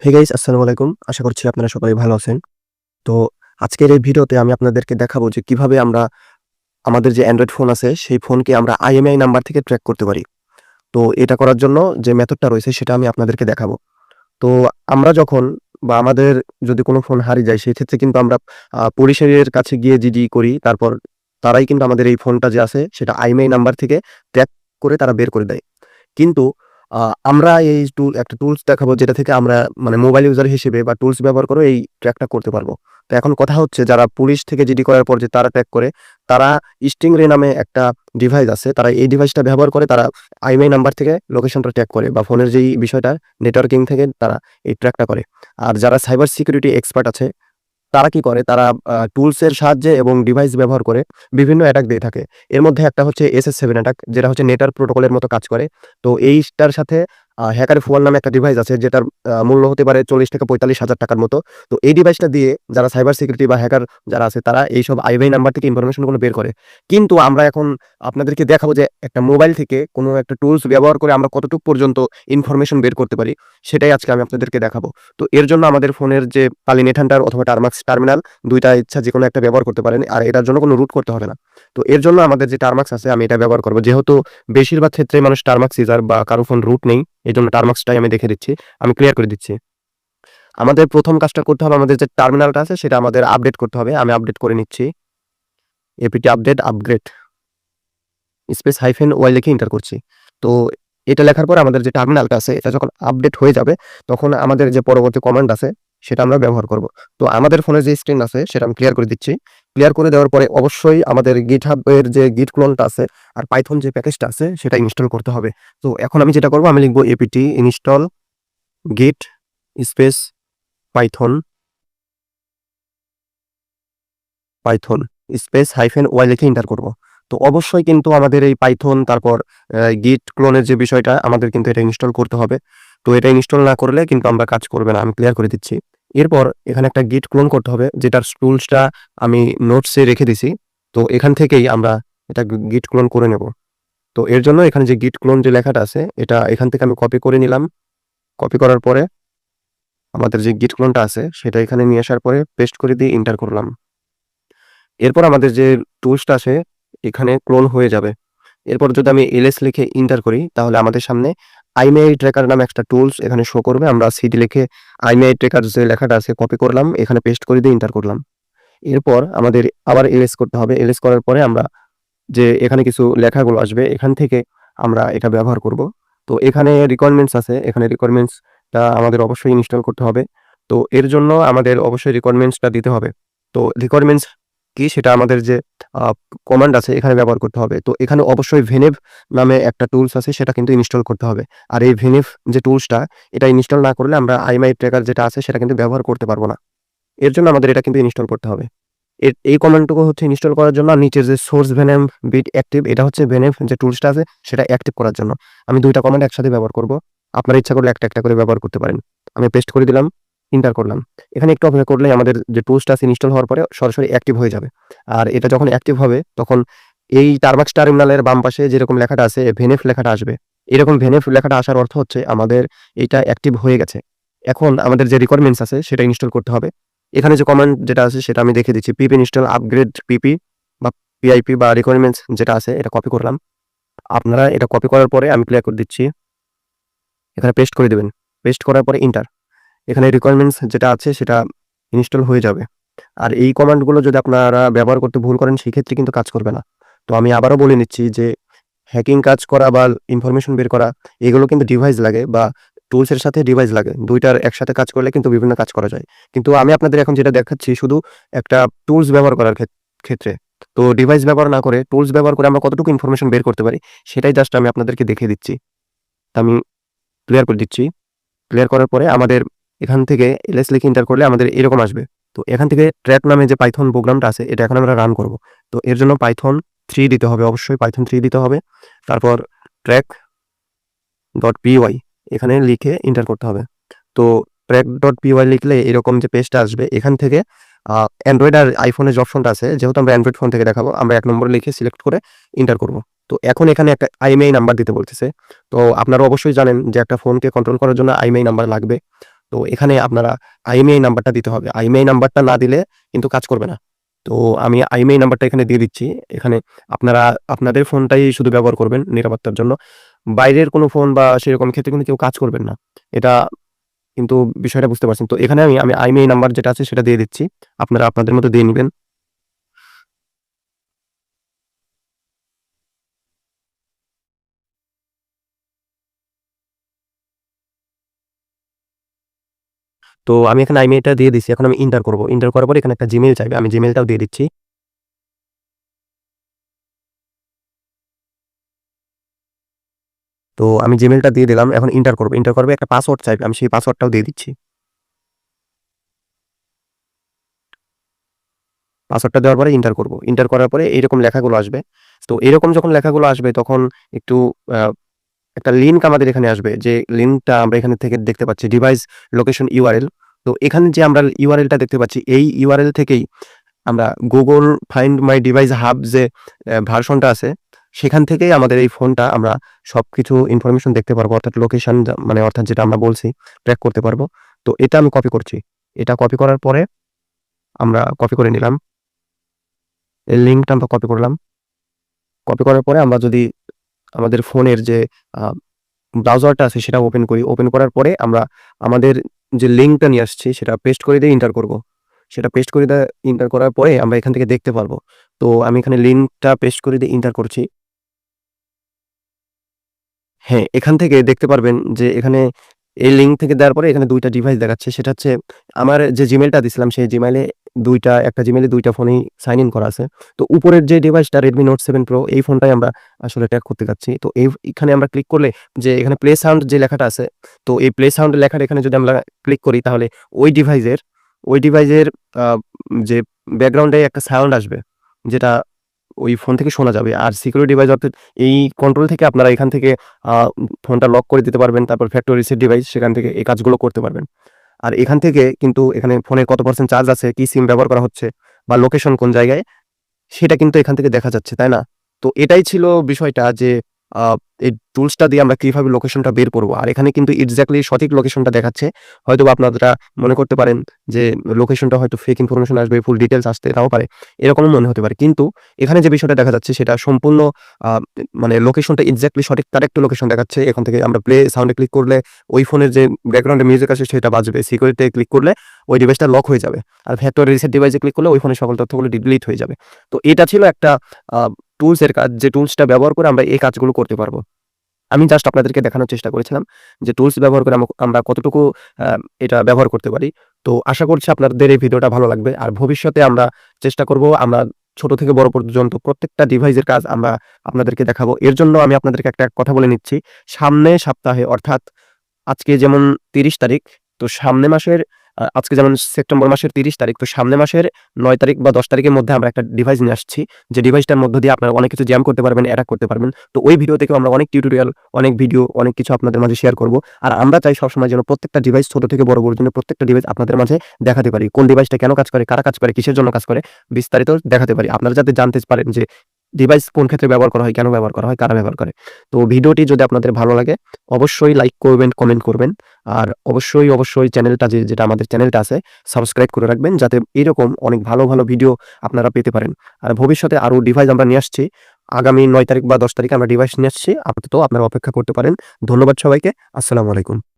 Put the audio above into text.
Hey guys, আসসালামু আলাইকুম। আশা করছি আপনারা সবাই ভালো আছেন। তো আজকের এই ভিডিওতে আমি আপনাদেরকে দেখাবো যে কিভাবে আমরা আমাদের যে অ্যান্ড্রয়েড ফোন আছে সেই ফোনকে আমরা IMEI নাম্বার থেকে ট্র্যাক করতে পারি। তো এটা করার জন্য যে মেথডটা রয়েছে সেটা আমি আপনাদেরকে দেখাবো। তো আমরা যখন বা আমাদের যদি কোনো ফোন হারিয়ে যায় সেক্ষেত্রে কিন্তু আমরা পুলিশের কাছে গিয়ে জিডি করি। তারপর তারাই কিন্তু আমাদের এই ফোনটা যে আছে সেটা IMEI নাম্বার থেকে ট্র্যাক করে তারা বের করে দেয়। কিন্তু আ আমরা এই একটা টুলস দেখাবো যেটা থেকে আমরা মানে মোবাইল ইউজার হিসেবে বা টুলস ব্যবহার করে এই ট্র্যাকটা করতে পারবো। তো এখন কথা হচ্ছে যারা পুলিশ থেকে জিডি করার পর যে তারা ট্র্যাক করে, তারা স্টিংরে নামে একটা ডিভাইস আছে। তারা এই ডিভাইসটা ব্যবহার করে তারা IMEI নাম্বার থেকে লোকেশনটা ট্র্যাক করে বা ফোনের যেই বিষয়টা নেটওয়ার্কিং থেকে তারা এই ট্র্যাকটা করে। আর যারা সাইবার সিকিউরিটি এক্সপার্ট আছে তারা কি করে? তারা টুলসের সাহায্যে এবং ডিভাইস ব্যবহার করে বিভিন্ন অ্যাটাক দিয়ে থাকে। এর মধ্যে একটা হচ্ছে SS7 অ্যাটাক, যেটা হচ্ছে নেটওয়ার্ক প্রোটোকলের মতো কাজ করে। তো এইটার সাথে হ্যাকার ফুয়াল নামে একটা ডিভাইস আছে যেটার মূল্য হতে পারে ৪০ থেকে ৪৫,০০০ টাকার মতো। তো এই ডিভাইসটা দিয়ে যারা সাইবার সিকিউরিটি বা হ্যাকার যারা আছে তারা এইসব IMEI নাম্বার থেকে ইনফরমেশন গুলো বের করে। কিন্তু আমরা এখন আপনাদেরকে দেখাবো যে একটা মোবাইল থেকে কোনো একটা টুলস ব্যবহার করে আমরা কতটুক পর্যন্ত ইনফরমেশন বের করতে পারি, সেটাই আজকে আমি আপনাদেরকে দেখাবো। তো এর জন্য আমাদের ফোনের যে পালি নেট হান্টার অথবা টারমাক্স টার্মিনাল, ২ টা ইচ্ছা যেকোনো একটা ব্যবহার করতে পারেন। আর এটার জন্য কোনো রুট করতে হবে না। তো এর জন্য আমাদের যে টারমাক্স আছে আমি এটা ব্যবহার করব। যেহেতু বেশিরভাগ ক্ষেত্রেই মানুষ টারমাক্স ইউজার বা কারো ফোন রুট নেই, এজন্য টারমাক্সটাই আমি দেখে দিচ্ছি। আমি ক্লিয়ার করে দিচ্ছি। আমাদের ১ম কাজটা করতে হবে, আমাদের যে টার্মিনালটা আছে সেটা আমাদের আপডেট করতে হবে। আমি আপডেট করে নিচ্ছি। apt update upgrade space hyphen y লিখে এন্টার করছি। তো এটা লেখার পর আমাদের যে টার্মিনালটা আছে এটা যখন আপডেট হয়ে যাবে তখন আমাদের যে পরবর্তী কমান্ড আছে সেটা আমরা ব্যবহার করব। তো আমাদের ফোনে যে স্ক্রিন আছে সেটা আমি ক্লিয়ার করে দিচ্ছি। ক্লিয়ার করে দেওয়ার পরে অবশ্যই আমাদের GitHub এর যে git ক্লোনটা আছে আর পাইথন যে প্যাকেজটা আছে সেটা ইনস্টল করতে হবে। তো এখন আমি যেটা করব, আমি লিখব apt install git space Python Python space hyphen y লিখে এন্টার করব। তো অবশ্যই কিন্তু আমাদের এই পাইথন তারপর গিট ক্লোনের যে বিষয়টা আমাদের কিন্তু এটা ইনস্টল করতে হবে। তো এটা ইনস্টল না করলে কিন্তু আমরা কাজ করবে না। আমি ক্লিয়ার করে দিচ্ছি। এরপর এখানে একটা গিট ক্লোন করতে হবে যেটার টুলসটা আমি নোটসে রেখে দিছি। তো এখান থেকেই আমরা এটা গিট ক্লোন করে নেব। তো এর জন্য এখানে যে গিট ক্লোন যে লেখাটা আছে এটা এখান থেকে আমি কপি করে নিলাম। কপি করার পরে আমাদের যে গিট ক্লোনটা আছে সেটা এখানে নিয়ে আসার পরে পেস্ট করে দিয়ে এন্টার করলাম। এরপর আমাদের যে টুলসটা আছে এখানে ক্লোন হয়ে যাবে। এরপর যদি আমি ls লিখে এন্টার করি তাহলে আমাদের সামনে IMEI ট্র্যাকার নামে একটা টুলস এখানে শো করবে। আমরা সিডি লিখে IMEI ট্র্যাকার যে লেখাটা আছে কপি করলাম, এখানে পেস্ট করে দিয়ে এন্টার করলাম। এরপর আমাদের আবার ls করতে হবে। ls করার পরে আমরা যে এখানে কিছু লেখাগুলো আসবে এখান থেকে আমরা এটা ব্যবহার করব। তো এখানে রিকোয়ারমেন্টস আছে, এখানে রিকোয়ারমেন্টসটা আমাদের অবশ্যই ইনস্টল করতে হবে। তো এর জন্য আমাদের অবশ্যই রিকোয়ারমেন্টসটা দিতে হবে। তো রিকোয়ারমেন্টস কি সেটা আমাদের যে আ কমান্ড আছে এখানে ব্যবহার করতে হবে। তো এখানে অবশ্যই ভেনেভ নামে একটা টুলস আছে সেটা কিন্তু ইনস্টল করতে হবে। আর এই ভেনেভ যে টুলসটা এটা ইনস্টল না করলে আমরা IMEI ট্র্যাকার যেটা আছে সেটা কিন্তু ব্যবহার করতে পারব না। এর জন্য আমাদের এটা কিন্তু ইনস্টল করতে হবে। এই কমান্ডটুকু হচ্ছে ইনস্টল করার জন্য, আর নিচের যে সোর্স ভেনম বিট অ্যাক্টিভ এটা হচ্ছে ভেনেভ যে টুলসটা আছে সেটা অ্যাক্টিভ করার জন্য। আমি ২ টা কমান্ড একসাথে ব্যবহার করব। আপনারা ইচ্ছা করলে একটা করে ব্যবহার করতে পারেন। আমি পেস্ট করে দিলাম, এন্টার করলাম। এখানে একটু অপেক্ষা করলেই আমাদের যে টুলসটা আছে ইনস্টল হওয়ার পরে সরাসরি অ্যাক্টিভ হয়ে যাবে। আর এটা যখন অ্যাক্টিভ হবে তখন এই টারমাক্স টার্মিনালের বাম পাশে যেরকম লেখাটা আছে ভেনেভ লেখাটা আসবে। এরকম ভেনেভ লেখাটা আসার অর্থ হচ্ছে আমাদের এটা অ্যাক্টিভ হয়ে গেছে। এখন আমাদের যে রিকোয়ারমেন্টস আছে সেটা ইনস্টল করতে হবে। এখানে যে কমান্ড যেটা আছে সেটা আমি দেখে দিচ্ছি। পিপ ইনস্টল আপগ্রেড পিপি বা পিআইপি বা রিকোয়ারমেন্টস যেটা আছে এটা কপি করলাম। আপনারা এটা কপি করার পরে আমি ক্লিয়ার করে দিচ্ছি। এখানে পেস্ট করে দিবেন। পেস্ট করার পরে এন্টার। এখানে রিকোয়ারমেন্টস যেটা আছে সেটা ইনস্টল হয়ে যাবে। আর এই কমান্ডগুলো যদি আপনারা ব্যবহার করতে ভুল করেন সেক্ষেত্রে কিন্তু কাজ করবে না। তো আমি আবারও বলে নিচ্ছি যে হ্যাকিং কাজ করা বা ইনফরমেশন বের করা এগুলো কিন্তু ডিভাইস লাগে বা টুলসের সাথে ডিভাইস লাগে। ২ টার একসাথে কাজ করলে কিন্তু বিভিন্ন কাজ করা যায়। কিন্তু আমি আপনাদের এখন যেটা দেখাচ্ছি শুধু একটা টুলস ব্যবহার করার ক্ষেত্রে। তো ডিভাইস ব্যবহার না করে টুলস ব্যবহার করে আমরা কতটুকু ইনফরমেশন বের করতে পারি সেটাই জাস্ট আমি আপনাদেরকে দেখিয়ে দিচ্ছি। তো আমি ক্লিয়ার করে দিচ্ছি। ক্লিয়ার করার পরে আমাদের এখান থেকে ls লিখে এন্টার করলে আমাদের এরকম আসবে। তো এখান থেকে ট্র্যাক নামে যে পাইথন প্রোগ্রামটা আছে এটা এখন আমরা রান করব। তো এর জন্য পাইথন 3 দিতে হবে, অবশ্যই পাইথন 3 দিতে হবে। তারপর track.py এখানে লিখে এন্টার করতে হবে। তো track.py লিখলে এরকম যে পেজটা আসবে এখান থেকে অ্যান্ড্রয়েড আর আইফোনের যে অপশনটা আছে, যেহেতু আমরা অ্যান্ড্রয়েড ফোন থেকে দেখাবো আমরা ১ নম্বরে লিখে সিলেক্ট করে এন্টার করব। তো এখন এখানে একটা IMEI নাম্বার দিতে বলতেছে। তো আপনারা অবশ্যই জানেন যে একটা ফোনকে কন্ট্রোল করার জন্য IMEI নাম্বার লাগবে। তো এখানে আপনারা IMEI নাম্বারটা দিতে হবে। IMEI নাম্বারটা না দিলে কিন্তু কাজ করবে না। তো আমি IMEI নাম্বারটা এখানে দিয়ে দিচ্ছি। এখানে আপনারা আপনাদের ফোনটাই শুধু ব্যবহার করবেন নিরাপত্তার জন্য। বাইরের কোনো ফোন বা সেরকম ক্ষেত্রে কিন্তু কেউ কাজ করবেন না। এটা কিন্তু বিষয়টা বুঝতে পারছেন। তো এখানে আমি IMEI নাম্বার যেটা আছে সেটা দিয়ে দিচ্ছি। আপনারা আপনাদের মতো দিয়ে নিবেন। তো আমি এখানে IMEI-টা দিয়ে দিচ্ছি। এখন আমি এন্টার করব। এন্টার করার পরে এখানে একটা Gmail চাইবে। আমি Gmail-টাও দিয়ে দিচ্ছি। তো আমি Gmail-টা দিয়ে দিলাম। এখন এন্টার করব। এন্টার করার পরে একটা পাসওয়ার্ড চাইবে। আমি সেই পাসওয়ার্ডটাও দিয়ে দিচ্ছি। পাসওয়ার্ডটা দেওয়ার পরে এন্টার করব। এন্টার করার পরে এইরকম লেখাগুলো আসবে। তো এরকম যখন লেখাগুলো আসবে তখন একটু আ একটা লিঙ্ক আমাদের এখানে আসবে। যে লিঙ্কটা আমরা এখানে থেকে দেখতে পাচ্ছি ডিভাইস লোকেশন URL। তো এখানে যে আমরা URL-টা দেখতে পাচ্ছি এই URL থেকেই আমরা Google Find My Device Hub যে ভার্সনটা আছে সেখান থেকেই আমাদের এই ফোনটা আমরা সবকিছু ইনফরমেশন দেখতে পারবো। অর্থাৎ লোকেশন মানে অর্থাৎ যেটা আমরা বলছি ট্র্যাক করতে পারবো। তো এটা আমি কপি করছি। এটা কপি করার পরে আমরা কপি করে নিলাম। এই লিঙ্কটা আমরা কপি করলাম। কপি করার পরে আমরা যদি আমাদের ফোনের যে আ ব্রাউজারটা আছে সেটা ওপেন করি। ওপেন করার পরে আমরা আমাদের যে লিঙ্কটা নিয়ে আসছি সেটা পেস্ট করে দিয়ে এন্টার করব। সেটা পেস্ট করে দিয়ে এন্টার করার পরে আমরা এখান থেকে দেখতে পারবো। তো আমি এখানে লিঙ্কটা পেস্ট করে দিয়ে এন্টার করছি। হ্যাঁ, এখান থেকে দেখতে পারবেন যে এখানে এই লিঙ্ক থেকে দেওয়ার পরে এখানে ২ টা ডিভাইস দেখাচ্ছে। সেটা হচ্ছে আমার যে Gmail-টা দিছিলাম সেই Gmail-এ ২ টা একটা Gmail-এ ২ টা ফোনেই সাইন ইন করা আছে। তো উপরের যে ডিভাইসটা Redmi Note 7 Pro এই ফোনটাই আমরা আসলে ট্র্যাক করতে যাচ্ছি। তো এখানে আমরা ক্লিক করলে যে এখানে প্লে সাউন্ড যে লেখাটা আছে, তো এই প্লে সাউন্ড লেখাটা এখানে যদি আমরা ক্লিক করি তাহলে ওই ডিভাইসের আ যে ব্যাকগ্রাউন্ডে একটা সাউন্ড আসবে যেটা ওই ফোন থেকে শোনা যাবে। আর সিকিউরিটি ডিভাইস অর্থাৎ এই কন্ট্রোল থেকে আপনারা এখান থেকে আ ফোনটা লক করে দিতে পারবেন। তারপর ফ্যাক্টরি রিসেট ডিভাইস সেখান থেকে এই কাজগুলো করতে পারবেন। আর এখান থেকে কিন্তু এখানে ফোনে কত পার্সেন্ট চার্জ আছে, কি সিম ব্যবহার করা হচ্ছে বা লোকেশন কোন জায়গায় সেটা কিন্তু এখান থেকে দেখা যাচ্ছে, তাই না? তো এটাই ছিল বিষয়টা যে আ এই টুলসটা দিয়ে আমরা কিভাবে লোকেশনটা বের করব। আর এখানে কিন্তু এক্সাক্টলি সঠিক লোকেশনটা দেখাচ্ছে। হয়তোবা আপনারা মনে করতে পারেন যে লোকেশনটা হয়তো ফেক ইনফরমেশন আসবে, ফুল ডিটেইলস আসতে নাও পারে। এরকমও মনে হতে পারে। কিন্তু এখানে যে বিষয়টা দেখা যাচ্ছে সেটা সম্পূর্ণ আ মানে লোকেশনটা এক্সাক্টলি সঠিক কারেক্ট লোকেশন দেখাচ্ছে। এখান থেকে আমরা প্লে সাউন্ড এ ক্লিক করলে ওই ফোনের যে ব্যাকগ্রাউন্ডে মিউজিক আছে সেটা বাজবে। সিকিউরিটি এ ক্লিক করলে ওই ডিভাইসটা লক হয়ে যাবে। আর ফ্যাক্টরি রিসেট ডিভাইসে ক্লিক করলে ওই ফোনের সকল তথ্যগুলো ডিলিট হয়ে যাবে। তো এটা ছিল একটা আ টুলস এর কাজ, যে টুলসটা ব্যবহার করে আমরা এই কাজগুলো করতে পারব। আমি জাস্ট আপনাদেরকে দেখানোর চেষ্টা করেছিলাম যে টুলস ব্যবহার করে আমরা কতটুকু আ এটা ব্যবহার করতে পারি। তো আশা করছি আপনাদের এই ভিডিওটা ভালো লাগবে। আর ভবিষ্যতে আমরা চেষ্টা করব আমরা ছোট থেকে বড় পর্যন্ত প্রত্যেকটা ডিভাইসের কাজ আমরা আপনাদেরকে দেখাবো। এর জন্য আমি আপনাদেরকে একটা কথা বলে নিচ্ছি। সামনের সপ্তাহে অর্থাৎ আজকে যেমন ৩০ তারিখ, তো সামনে মাসের আজকে যেমন সেপ্টেম্বর মাসের ৩০ তারিখ, তো সামনে মাসের ৯ তারিখ বা ১০ তারিখের মধ্যে আমরা একটা ডিভাইস নিয়ে আসছি। যে ডিভাইসটার মধ্য দিয়ে আপনারা অনেক কিছু জ্যাম করতে পারবেন, অ্যাটাক করতে পারবেন। তো ওই ভিডিও থেকেও আমরা অনেক টিউটোরিয়াল, অনেক ভিডিও, অনেক কিছু আপনাদের মাঝে শেয়ার করব। আর আমরা চাই সবসময় যেন প্রত্যেকটা ডিভাইস ছোট থেকে বড় পর্যন্ত প্রত্যেকটা ডিভাইস আপনাদের মাঝে দেখাতে পারি। কোন ডিভাইসটা কেন কাজ করে, কারা কাজ করে, কিসের জন্য কাজ করে বিস্তারিত দেখাতে পারি। আপনারা যাতে জানতে পারেন যে ডিভাইস কোন ক্ষেত্রে ব্যবহার করা হয়, কেন ব্যবহার করা হয়, কারা ব্যবহার করে। তো ভিডিওটি যদি আপনাদের ভালো লাগে অবশ্যই লাইক করবেন, কমেন্ট করবেন। আর অবশ্যই চ্যানেলটা যেটা আমাদের চ্যানেলটা আছে সাবস্ক্রাইব করে রাখবেন যাতে এরকম অনেক ভালো ভিডিও আপনারা পেতে পারেন। আর ভবিষ্যতে আরো ডিভাইস আমরা নিয়ে আসছি। আগামী ৯ তারিখ বা ১০ তারিখে আমরা ডিভাইস নিয়ে আসছি। আপাতত আপনারা অপেক্ষা করতে পারেন। ধন্যবাদ সবাইকে। আসসালামু আলাইকুম।